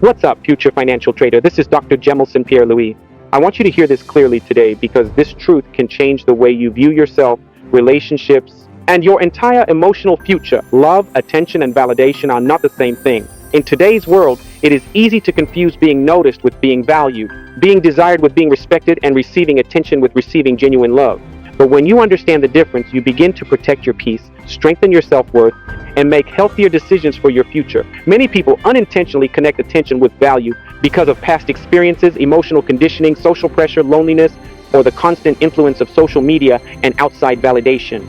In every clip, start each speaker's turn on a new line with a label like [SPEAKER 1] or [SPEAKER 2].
[SPEAKER 1] What's up, future financial trader? This is Dr. Jemelson Pierre-Louis. I want you to hear this clearly today because this truth can change the way you view yourself, relationships, and your entire emotional future. Love, attention, and validation are not the same thing. In today's world, it is easy to confuse being noticed with being valued, being desired with being respected, and receiving attention with receiving genuine love. But when you understand the difference, you begin to protect your peace, strengthen your self-worth, and make healthier decisions for your future. Many people unintentionally connect attention with value because of past experiences, emotional conditioning, social pressure, loneliness, or the constant influence of social media and outside validation.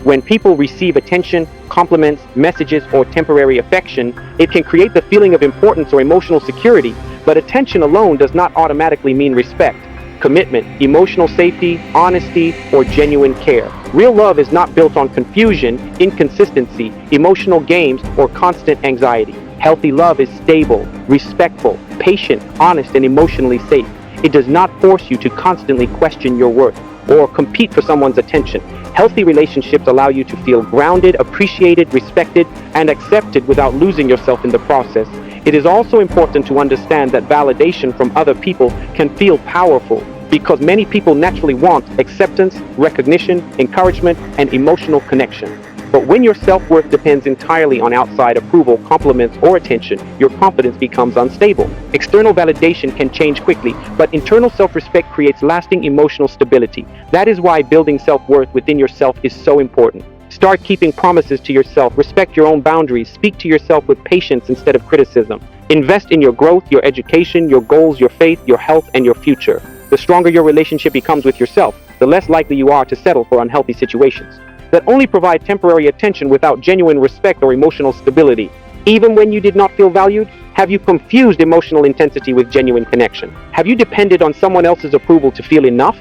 [SPEAKER 1] When people receive attention, compliments, messages, or temporary affection, it can create the feeling of importance or emotional security, but attention alone does not automatically mean respect, commitment, emotional safety, honesty, or genuine care. Real love is not built on confusion, inconsistency, emotional games, or constant anxiety. Healthy love is stable, respectful, patient, honest, and emotionally safe. It does not force you to constantly question your worth or compete for someone's attention. Healthy relationships allow you to feel grounded, appreciated, respected, and accepted without losing yourself in the process. It is also important to understand that validation from other people can feel powerful because many people naturally want acceptance, recognition, encouragement, and emotional connection. But when your self-worth depends entirely on outside approval, compliments, or attention, your confidence becomes unstable. External validation can change quickly, but internal self-respect creates lasting emotional stability. That is why building self-worth within yourself is so important. Start keeping promises to yourself, respect your own boundaries, speak to yourself with patience instead of criticism. Invest in your growth, your education, your goals, your faith, your health, and your future. The stronger your relationship becomes with yourself, the less likely you are to settle for unhealthy situations that only provide temporary attention without genuine respect or emotional stability. Even when you did not feel valued, have you confused emotional intensity with genuine connection? Have you depended on someone else's approval to feel enough?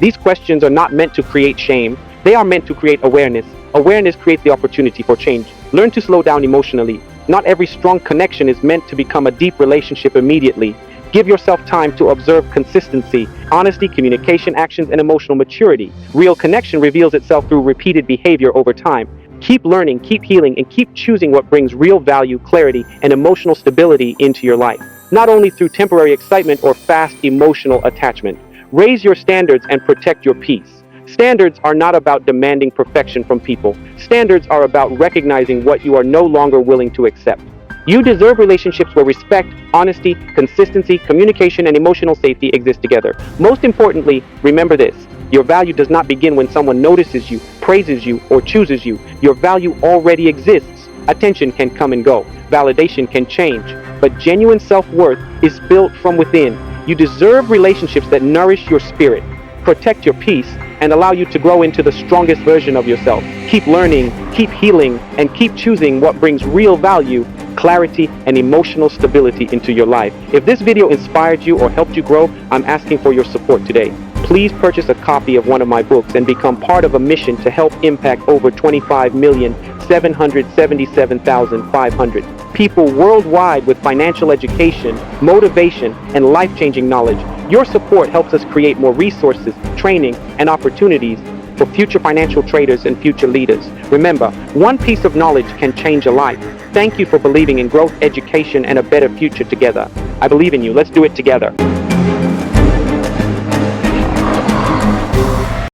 [SPEAKER 1] These questions are not meant to create shame. They are meant to create awareness. Awareness creates the opportunity for change. Learn to slow down emotionally. Not every strong connection is meant to become a deep relationship immediately. Give yourself time to observe consistency, honesty, communication, actions, and emotional maturity. Real connection reveals itself through repeated behavior over time. Keep learning, keep healing, and keep choosing what brings real value, clarity, and emotional stability into your life. Not only through temporary excitement or fast emotional attachment. Raise your standards and protect your peace. Standards are not about demanding perfection from people. Standards are about recognizing what you are no longer willing to accept. You deserve relationships where respect, honesty, consistency, communication, and emotional safety exist together. Most importantly, remember this. Your value does not begin when someone notices you, praises you, or chooses you. Your value already exists. Attention can come and go. Validation can change. But genuine self-worth is built from within. You deserve relationships that nourish your spirit, protect your peace, and allow you to grow into the strongest version of yourself. Keep learning, keep healing, and keep choosing what brings real value, clarity, and emotional stability into your life. If this video inspired you or helped you grow, I'm asking for your support today. Please purchase a copy of one of my books and become part of a mission to help impact over 25,777,500 people worldwide with financial education, motivation, and life-changing knowledge. Your support helps us create more resources, training, and opportunities for future financial traders and future leaders. Remember, one piece of knowledge can change a life. Thank you for believing in growth, education, and a better future together. I believe in you. Let's do it together.